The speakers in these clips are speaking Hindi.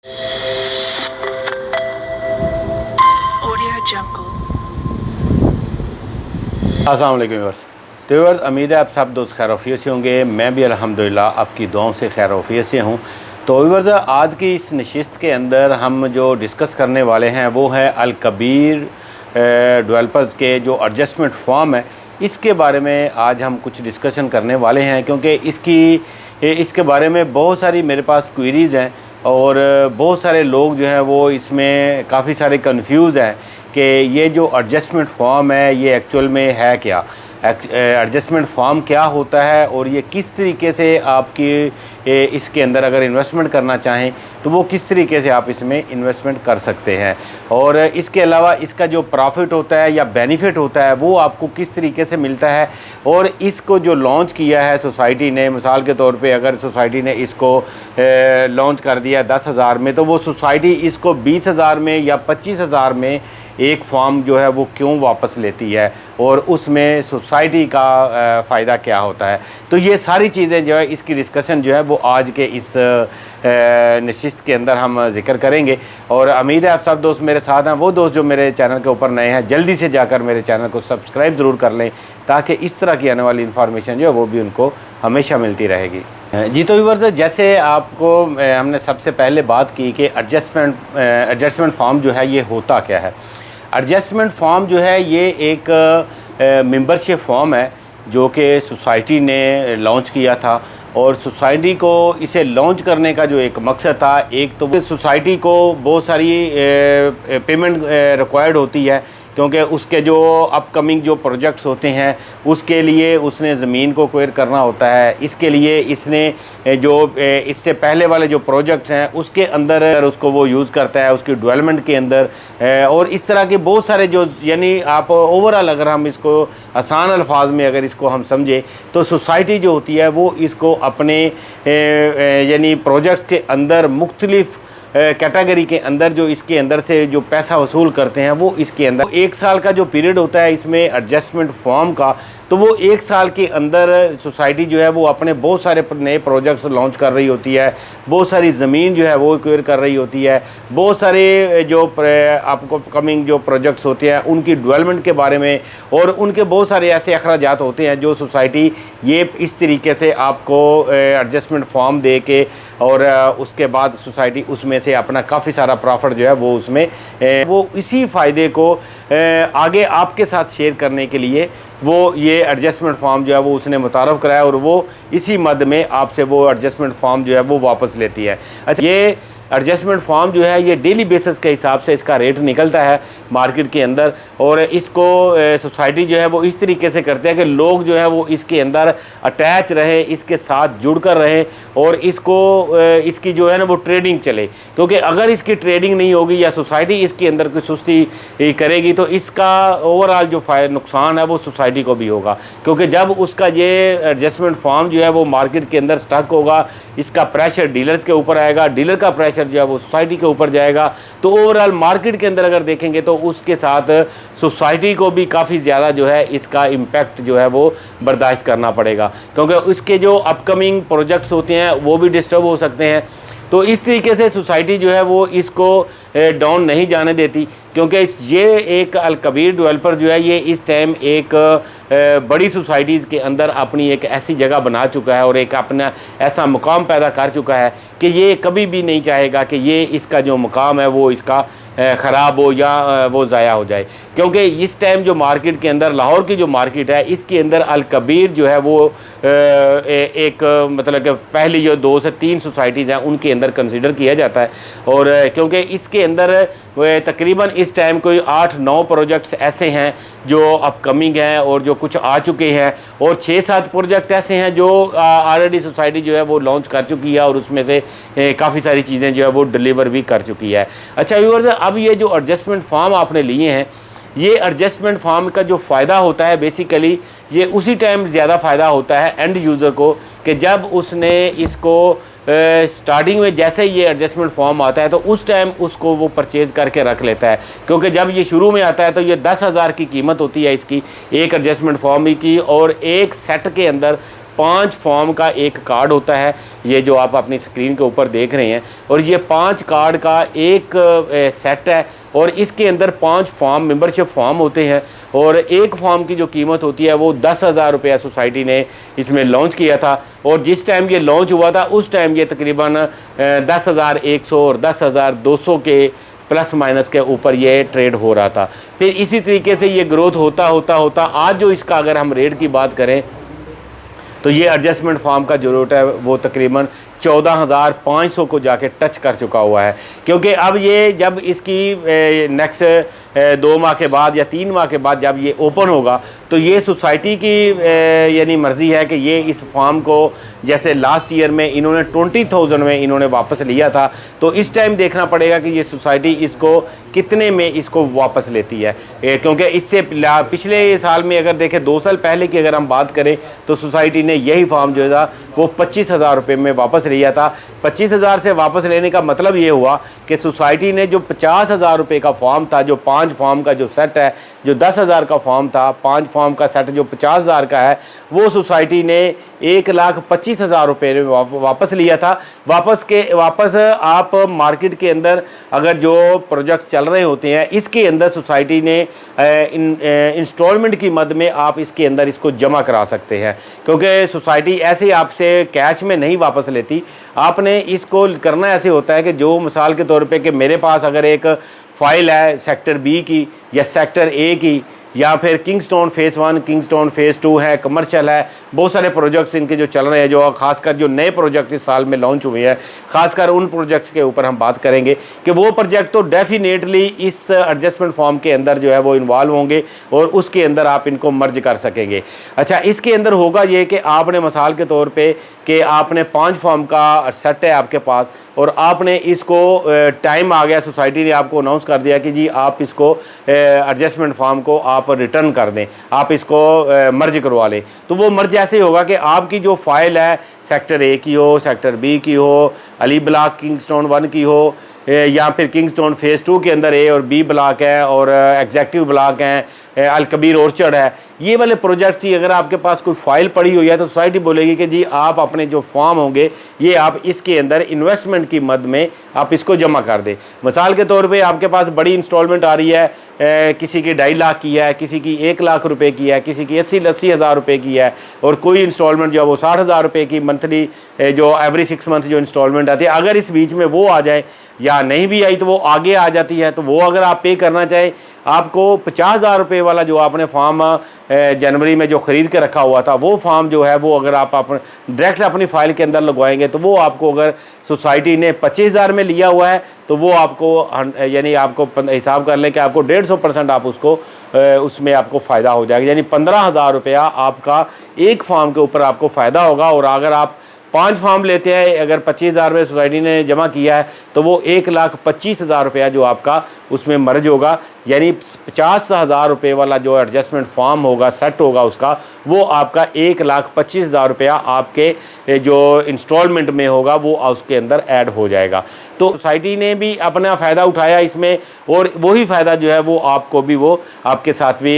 अस्सलाम वालेकुम व्यूअर्स। तो व्यूअर्स, उम्मीद है आप सब दोस्त खैर-ओ-आफियत से होंगे। मैं भी अल्हम्दुलिल्लाह आपकी दुआओं से खैर-ओ-आफियत से हूँ। तो व्यूअर्स, आज की इस नशिस्त के अंदर हम जो डिस्कस करने वाले हैं वो है अल कबीर डेवलपर्स के जो एडजस्टमेंट फॉर्म है, इसके बारे में आज हम कुछ डिस्कशन करने वाले हैं, क्योंकि इसके बारे में बहुत सारी मेरे पास क्वेरीज़ हैं और बहुत सारे लोग जो हैं वो इसमें काफ़ी सारे कंफ्यूज हैं कि ये जो एडजस्टमेंट फॉर्म है ये एक्चुअल में है क्या, एडजस्टमेंट फॉर्म क्या होता है और ये किस तरीके से आपकी इसके अंदर अगर इन्वेस्टमेंट करना चाहें तो वो किस तरीके से आप इसमें इन्वेस्टमेंट कर सकते हैं, और इसके अलावा इसका जो प्रॉफिट होता है या बेनिफिट होता है वो आपको किस तरीके से मिलता है। और इसको जो लॉन्च किया है सोसाइटी ने, मिसाल के तौर पे अगर सोसाइटी ने इसको लॉन्च कर दिया 10,000 में, तो वो सोसाइटी इसको 20,000 में या 25,000 में एक फॉर्म जो है वो क्यों वापस लेती है और उसमें सोसाइटी का फ़ायदा क्या होता है। तो ये सारी चीज़ें जो है इसकी डिस्कशन जो है वो आज के इस नशिस्त के अंदर हम जिक्र करेंगे। और उम्मीद है आप सब दोस्त मेरे साथ हैं। वो दोस्त जो मेरे चैनल के ऊपर नए हैं जल्दी से जाकर मेरे चैनल को सब्सक्राइब ज़रूर कर लें, ताकि इस तरह की आने वाली इन्फॉर्मेशन जो है वो भी उनको हमेशा मिलती रहेगी। जी तो व्यूअर्स, जैसे आपको हमने सबसे पहले बात की कि एडजस्टमेंट फॉर्म जो है ये होता क्या है। एडजस्टमेंट फॉर्म जो है ये एक मेंबरशिप फॉर्म है जो कि सोसाइटी ने लॉन्च किया था, और सोसाइटी को इसे लॉन्च करने का जो एक मकसद था, एक तो सोसाइटी को बहुत सारी पेमेंट रिक्वायर्ड होती है, क्योंकि उसके जो अपकमिंग जो प्रोजेक्ट्स होते हैं उसके लिए उसने ज़मीन को एक्वायर करना होता है। इसके लिए इसने जो इससे पहले वाले जो प्रोजेक्ट्स हैं उसके अंदर उसको वो यूज़ करता है उसकी डेवलपमेंट के अंदर, और इस तरह के बहुत सारे जो, यानी आप ओवरऑल अगर हम इसको आसान अल्फाज में अगर इसको हम समझें तो सोसाइटी जो होती है वो इसको अपने यानी प्रोजेक्ट के अंदर मुख्तलिफ़ कैटेगरी के अंदर जो इसके अंदर से जो पैसा वसूल करते हैं वो इसके अंदर 1 साल का जो पीरियड होता है इसमें एडजस्टमेंट फॉर्म का, तो वो 1 साल के अंदर सोसाइटी जो है वो अपने बहुत सारे नए प्रोजेक्ट्स लॉन्च कर रही होती है, बहुत सारी ज़मीन जो है वो एक्वायर कर रही होती है, बहुत सारे जो आपको कमिंग जो प्रोजेक्ट्स होते हैं उनकी डेवलपमेंट के बारे में, और उनके बहुत सारे ऐसे अखराजात होते हैं जो सोसाइटी ये इस तरीके से आपको एडजस्टमेंट फॉर्म दे के, और उसके बाद सोसाइटी उसमें से अपना काफ़ी सारा प्रॉफिट जो है वो उसमें वो इसी फ़ायदे को आगे आपके साथ शेयर करने के लिए वो ये एडजस्टमेंट फॉर्म जो है वो उसने मुतारफ़ कराया, और वो इसी मद में आपसे वो एडजस्टमेंट फॉर्म जो है वो वापस लेती है। अच्छा, ये एडजस्टमेंट फॉर्म जो है ये डेली बेसिस के हिसाब से इसका रेट निकलता है मार्केट के अंदर, और इसको सोसाइटी जो है वो इस तरीके से करते हैं कि लोग जो है वो इसके अंदर अटैच रहें, इसके साथ जुड़कर रहें, और इसको इसकी जो है ना वो ट्रेडिंग चले, क्योंकि अगर इसकी ट्रेडिंग नहीं होगी या सोसाइटी इसके अंदर कोई सुस्ती करेगी तो इसका ओवरऑल जो नुकसान है वो सोसाइटी को भी होगा, क्योंकि जब उसका ये एडजस्टमेंट फॉर्म जो है वो मार्केट के अंदर स्टक होगा, इसका प्रेशर डीलर्स के ऊपर आएगा, डीलर का प्रेशर जो है वो सोसाइटी के ऊपर जाएगा, तो ओवरऑल मार्केट के अंदर अगर देखेंगे तो उसके साथ सोसाइटी को भी काफ़ी ज़्यादा जो है इसका इम्पैक्ट जो है वो बर्दाश्त करना पड़ेगा, क्योंकि उसके जो अपकमिंग प्रोजेक्ट्स होते हैं वो भी डिस्टर्ब हो सकते हैं। तो इस तरीके से सोसाइटी जो है वो इसको डाउन नहीं जाने देती, क्योंकि ये एक अल कबीर डेवलपर जो है ये इस टाइम एक बड़ी सोसाइटीज़ के अंदर अपनी एक ऐसी जगह बना चुका है और एक अपना ऐसा मुकाम पैदा कर चुका है कि ये कभी भी नहीं चाहेगा कि ये इसका जो मुकाम है वो इसका ख़राब हो या वो ज़ाया हो जाए, क्योंकि इस टाइम जो मार्केट के अंदर लाहौर की जो मार्केट है इसके अंदर अल कबीर जो है वो एक मतलब कि पहली जो 2 से 3 सोसाइटीज़ हैं उनके अंदर कंसिडर किया जाता है, और क्योंकि इसके अंदर तकरीबन इस टाइम कोई 8-9 प्रोजेक्ट्स ऐसे हैं जो अपकमिंग हैं और जो कुछ आ चुके हैं, और 6-7 प्रोजेक्ट ऐसे हैं जो ऑलरेडी सोसाइटी जो है वो लॉन्च कर चुकी है और उसमें से काफ़ी सारी चीज़ें जो है वो डिलीवर भी कर चुकी है। अच्छा व्यूअर्स, अब ये जो एडजस्टमेंट फॉर्म आपने लिए हैं, ये एडजस्टमेंट फॉर्म का जो फ़ायदा होता है बेसिकली ये उसी टाइम ज़्यादा फ़ायदा होता है एंड यूज़र को, कि जब उसने इसको स्टार्टिंग में जैसे ही ये एडजस्टमेंट फॉर्म आता है तो उस टाइम उसको वो परचेज़ करके रख लेता है, क्योंकि जब ये शुरू में आता है तो ये 10,000 की कीमत होती है इसकी एक एडजस्टमेंट फॉर्म की, और एक सेट के अंदर 5 फॉर्म का एक कार्ड होता है, ये जो आप अपनी स्क्रीन के ऊपर देख रहे हैं, और ये 5 कार्ड का एक सेट है और इसके अंदर 5 फॉर्म मेंबरशिप फॉर्म होते हैं और एक फॉर्म की जो कीमत होती है वो 10,000 रुपया सोसाइटी ने इसमें लॉन्च किया था। और जिस टाइम ये लॉन्च हुआ था उस टाइम ये तकरीबन 10,100 और 10,200 के प्लस माइनस के ऊपर ये ट्रेड हो रहा था। फिर इसी तरीके से ये ग्रोथ होता होता होता आज जो इसका अगर हम रेट की बात करें तो ये एडजस्टमेंट फॉर्म का जो रेट है वो तकरीबन 14,500 को जाके टच कर चुका हुआ है, क्योंकि अब ये जब इसकी नेक्स्ट 2 माह के बाद या 3 माह के बाद जब ये ओपन होगा तो ये सोसाइटी की यानी मर्ज़ी है कि ये इस फार्म को जैसे लास्ट ईयर में इन्होंने 20,000 में इन्होंने वापस लिया था, तो इस टाइम देखना पड़ेगा कि ये सोसाइटी इसको कितने में इसको वापस लेती है, क्योंकि इससे पिछले साल में अगर देखें 2 साल पहले की अगर हम बात करें तो सोसाइटी ने यही फार्म जो था वो 25,000 रुपये में वापस लिया था। 25,000 से वापस लेने का मतलब ये हुआ कि सोसाइटी ने जो 50,000 रुपये का फॉर्म था, जो 5 फॉर्म का जो सेट है, जो 10,000 का फॉर्म था, 5 फॉर्म का सेट जो 50,000 का है, वो सोसाइटी ने 1,25,000 रुपये में वापस लिया था। वापस आप मार्केट के अंदर अगर जो प्रोजेक्ट चल रहे होते हैं इसके अंदर सोसाइटी ने इंस्टॉलमेंट की मद में आप इसके अंदर इसको जमा करा सकते हैं, क्योंकि सोसाइटी ऐसे आपसे कैश में नहीं वापस लेती। आपने इसको करना ऐसे होता है कि जो मिसाल के तौर पे कि मेरे पास अगर एक फ़ाइल है सेक्टर बी की या सेक्टर ए की या फिर किंगस्टोन फेज़ 1, किंगस्टोन फेज़ 2 है, कमर्शियल है, बहुत सारे प्रोजेक्ट्स इनके जो चल रहे हैं, जो खासकर जो नए प्रोजेक्ट इस साल में लॉन्च हुए हैं, खासकर उन प्रोजेक्ट्स के ऊपर हम बात करेंगे कि वो प्रोजेक्ट तो डेफिनेटली इस एडजस्टमेंट फॉर्म के अंदर जो है वो इन्वॉल्व होंगे और उसके अंदर आप इनको मर्ज कर सकेंगे। अच्छा, इसके अंदर होगा ये कि आपने मिसाल के तौर पर कि आपने 5 फॉर्म का सेट है आपके पास और आपने इसको टाइम आ गया, सोसाइटी ने आपको अनाउंस कर दिया कि जी आप इसको एडजस्टमेंट फॉर्म को आप रिटर्न कर दें, आप इसको मर्ज करवा लें। तो वो मर्ज ऐसे होगा कि आपकी जो फाइल है सेक्टर ए की हो, सेक्टर बी की हो, अली ब्लॉक किंगस्टोन 1 की हो, या फिर किंगस्टोन फेज़ 2 के अंदर ए और बी ब्लॉक है और एग्जेक्टिव ब्लॉक हैं, अल कबीर ऑर्चर्ड है, ये वाले प्रोजेक्ट की अगर आपके पास कोई फ़ाइल पड़ी हुई है तो सोसाइटी बोलेगी कि जी आप अपने जो फॉर्म होंगे ये आप इसके अंदर इन्वेस्टमेंट की मद में आप इसको जमा कर दें। मिसाल के तौर पे आपके पास बड़ी इंस्टॉलमेंट आ रही है, किसी की 2.5 लाख की है, किसी की 1 लाख रुपए की है, किसी की 80 हज़ार रुपये की है और कोई इंस्टॉलमेंट जो है वो 60,000 रुपये की मंथली जो एवरी 6 मंथ जो इंस्टॉलमेंट आती है, अगर इस बीच में वो आ जाए या नहीं भी आई तो वो आगे आ जाती है, तो वो अगर आप पे करना चाहें आपको 50,000 रुपये वाला जो आपने फॉर्म जनवरी में जो ख़रीद के रखा हुआ था वो फॉर्म जो है वो अगर आप डायरेक्ट अपनी फ़ाइल के अंदर लगवाएंगे तो वो आपको अगर सोसाइटी ने 25,000 में लिया हुआ है तो वो आपको यानी आपको हिसाब कर लें कि आपको 150% आप उसको उसमें आपको फ़ायदा हो जाएगा, यानी 15,000 रुपया आपका एक फॉर्म के ऊपर आपको फ़ायदा होगा। और अगर आप 5 फॉर्म लेते हैं, अगर 25,000 में सोसाइटी ने जमा किया है तो वो 1,25,000 रुपया जो आपका उसमें मर्ज होगा, यानी 50,000 रुपये वाला जो एडजस्टमेंट फॉर्म होगा, सेट होगा उसका, वो आपका 1,25,000 रुपया आपके जो इंस्टॉलमेंट में होगा वो उसके अंदर ऐड हो जाएगा। तो सोसाइटी ने भी अपना फ़ायदा उठाया इसमें और वही फ़ायदा जो है वो आपको भी वो आपके साथ भी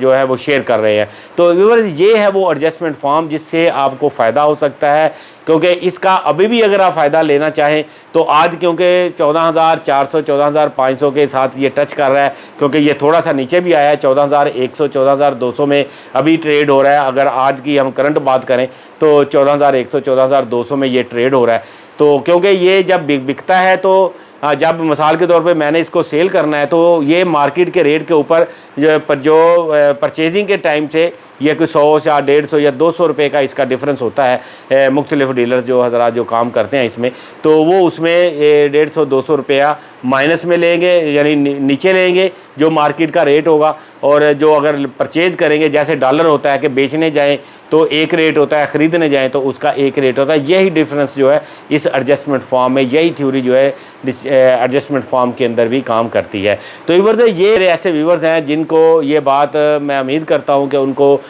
जो है वो शेयर कर रहे हैं। तो व्यूअर्स ये है वो एडजस्टमेंट फॉर्म जिससे आपको फ़ायदा हो सकता है, क्योंकि इसका अभी भी अगर आप फ़ायदा लेना चाहें तो आज क्योंकि 14,400 14,500 के साथ ये टच कर रहा है, क्योंकि ये थोड़ा सा नीचे भी आया है, 14,100 14,200 में अभी ट्रेड हो रहा है। अगर आज की हम करंट बात करें तो 14,100 14,200 में ये ट्रेड हो रहा है। तो क्योंकि ये जब बिकता है तो जब मिसाल के तौर पे मैंने इसको सेल करना है तो ये मार्केट के रेट के ऊपर जो परचेजिंग के टाइम से ये कोई 100 या 150 या 200 रुपये का इसका डिफरेंस होता है। मुख्तलिफ डीलर जो हज़रात जो काम करते हैं इसमें, तो वो उसमें 150-200 रुपया माइनस में लेंगे, यानी नीचे लेंगे जो मार्केट का रेट होगा। और जो अगर परचेज़ करेंगे, जैसे डॉलर होता है कि बेचने जाएँ तो एक रेट होता है, ख़रीदने जाएँ तो उसका एक रेट होता है। यही डिफरेंस जो है इस एडजस्टमेंट फॉर्म में, यही थ्योरी जो है एडजस्टमेंट फॉर्म के अंदर भी काम करती है। तो व्यूअर्स ये ऐसे व्यूअर्स हैं जिनको ये बात मैं उम्मीद करता हूँ कि उनको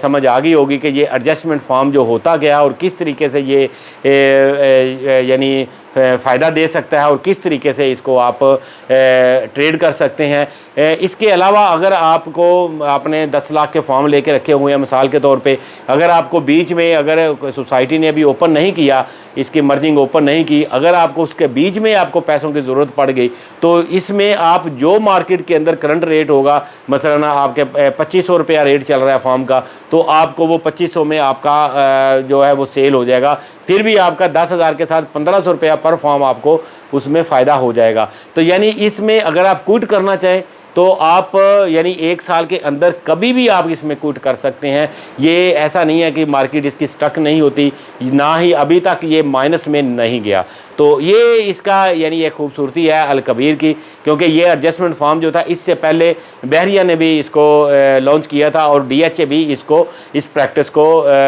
समझ आ गई होगी कि ये एडजस्टमेंट फॉर्म जो होता गया और किस तरीके से ये यानी फ़ायदा दे सकता है और किस तरीके से इसको आप ट्रेड कर सकते हैं। इसके अलावा अगर आपको आपने 10 लाख के फॉर्म लेके रखे हुए हैं मिसाल के तौर पे, अगर आपको बीच में अगर सोसाइटी ने अभी ओपन नहीं किया, इसकी मर्जिंग ओपन नहीं की, अगर आपको उसके बीच में आपको पैसों की ज़रूरत पड़ गई तो इसमें आप जो मार्केट के अंदर करंट रेट होगा, मसलन आपके 2500 रुपया रेट चल रहा है फॉर्म का, तो आपको वो 2500 में आपका जो है वो सेल हो जाएगा। फिर भी आपका 10,000 के साथ 1500 रुपया पर फॉर्म आपको उसमें फ़ायदा हो जाएगा। तो यानी इसमें अगर आप क्विट करना चाहें तो आप यानी 1 साल के अंदर कभी भी आप इसमें क्विट कर सकते हैं। ये ऐसा नहीं है कि मार्केट इसकी स्टक नहीं होती, ना ही अभी तक ये माइनस में नहीं गया। तो ये इसका यानी एक खूबसूरती है अल कबीर की, क्योंकि ये एडजस्टमेंट फॉर्म जो था इससे पहले बहरिया ने भी इसको लॉन्च किया था और DHA भी इसको इस प्रैक्टिस को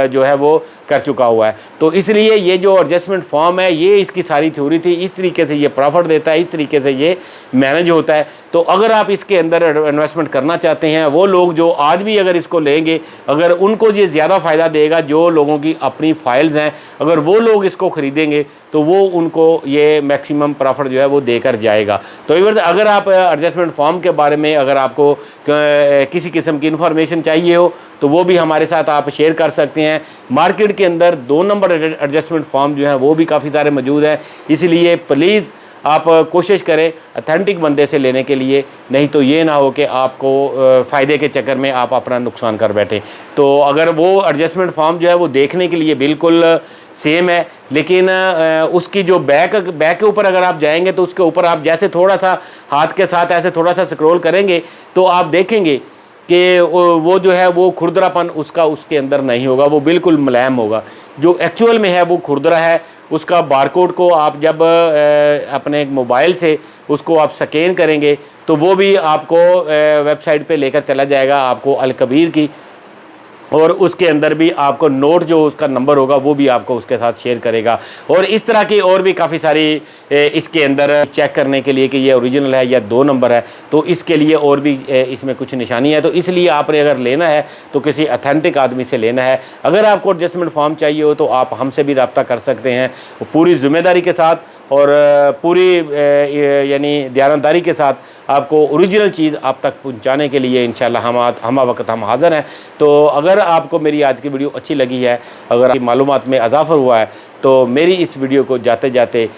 जो है वो कर चुका हुआ है। तो इसलिए ये जो एडजस्टमेंट फॉर्म है ये इसकी सारी थ्योरी थी, इस तरीके से ये प्रॉफिट देता है, इस तरीके से ये मैनेज होता है। तो अगर आप इसके अंदर इन्वेस्टमेंट करना चाहते हैं, वो लोग जो आज भी अगर इसको लेंगे, अगर उनको ये ज़्यादा फ़ायदा देगा, जो लोगों की अपनी फाइल्स हैं, अगर वो लोग इसको ख़रीदेंगे तो वो उनको ये मैक्सिमम प्रॉफिट जो है वो देकर जाएगा। तो व्यूअर्स, अगर आप एडजस्टमेंट फॉर्म के बारे में अगर आपको किसी किस्म की इन्फॉर्मेशन चाहिए हो तो वो भी हमारे साथ आप शेयर कर सकते हैं। मार्केट के अंदर 2 नंबर एडजस्टमेंट फॉर्म जो हैं वो भी काफ़ी सारे मौजूद हैं, इसलिए प्लीज़ आप कोशिश करें अथेंटिक बंदे से लेने के लिए, नहीं तो ये ना हो कि आपको फ़ायदे के चक्कर में आप अपना नुकसान कर बैठें। तो अगर वो एडजस्टमेंट फॉर्म जो है वो देखने के लिए बिल्कुल सेम है, लेकिन उसकी जो बैक के ऊपर अगर आप जाएंगे तो उसके ऊपर आप जैसे थोड़ा सा हाथ के साथ ऐसे थोड़ा सा स्क्रॉल करेंगे तो आप देखेंगे कि वो जो है वो खुरदरापन उसका उसके अंदर नहीं होगा, वो बिल्कुल मुलायम होगा। जो एक्चुअल में है वो खुरदरा है। उसका बारकोड को आप जब अपने मोबाइल से उसको आप स्कैन करेंगे तो वो भी आपको वेबसाइट पे लेकर चला जाएगा आपको अल कबीर की, और उसके अंदर भी आपको नोट जो उसका नंबर होगा वो भी आपको उसके साथ शेयर करेगा। और इस तरह की और भी काफ़ी सारी इसके अंदर चेक करने के लिए कि ये ओरिजिनल है या 2 नंबर है, तो इसके लिए और भी इसमें कुछ निशानी है। तो इसलिए आपने अगर लेना है तो किसी अथेंटिक आदमी से लेना है। अगर आपको एडजस्टमेंट फॉर्म चाहिए हो तो आप हमसे भी रब्ता कर सकते हैं पूरी ज़िम्मेदारी के साथ और पूरी यानी दयानतदारी के साथ आपको ओरिजिनल चीज़ आप तक पहुंचाने के लिए इंशाल्लाह हम वक्त हम हाज़िर हैं। तो अगर आपको मेरी आज की वीडियो अच्छी लगी है, अगर आपकी मालूमात में इजाफ़ा हुआ है तो मेरी इस वीडियो को जाते जाते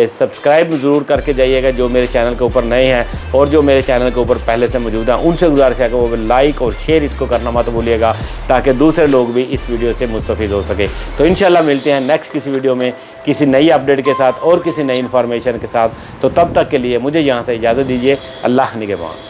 सब्सक्राइब ज़रूर करके जाइएगा जो मेरे चैनल के ऊपर नए हैं, और जो मेरे चैनल के ऊपर पहले से मौजूद हैं उनसे गुजारिश है कि वो लाइक और शेयर इसको करना मत भूलिएगा, ताकि दूसरे लोग भी इस वीडियो से मुस्तफ़ीद हो सके। तो इंशाल्लाह मिलते हैं नेक्स्ट किसी वीडियो में किसी नई अपडेट के साथ और किसी नई इन्फॉर्मेशन के साथ। तो तब तक के लिए मुझे यहाँ से इजाज़त दीजिए। अल्लाह निगहबान।